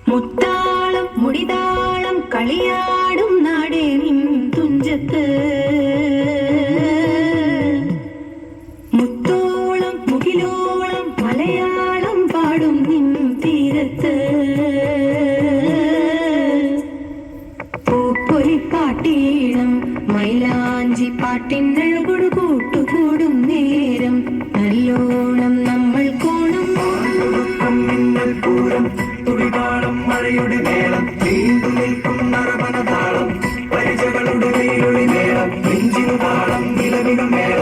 മുത്താളം മുടിതാളം കളിയാടും നാടേ നിൻ തുഞ്ചത്ത് മുത്തോളം മുകിലോളം മലയാളം പാടും നിൻ തീരത്ത് പൂപ്പൊലിപ്പാട്ടീണം മൈലാഞ്ചി പാട്ടിനഴകൊടു കൂട്ടുകൂടും നേരം നല്ലോണം നമ്മൾ കോണം പൂരം തുടിതാളം മഴയുടെ മേളം നീണ്ടു നിൽക്കും നറമന താളം പരിചകളുടെ വേലൊളി മേളം നെഞ്ചിനു താളം നിലവിലും മേളം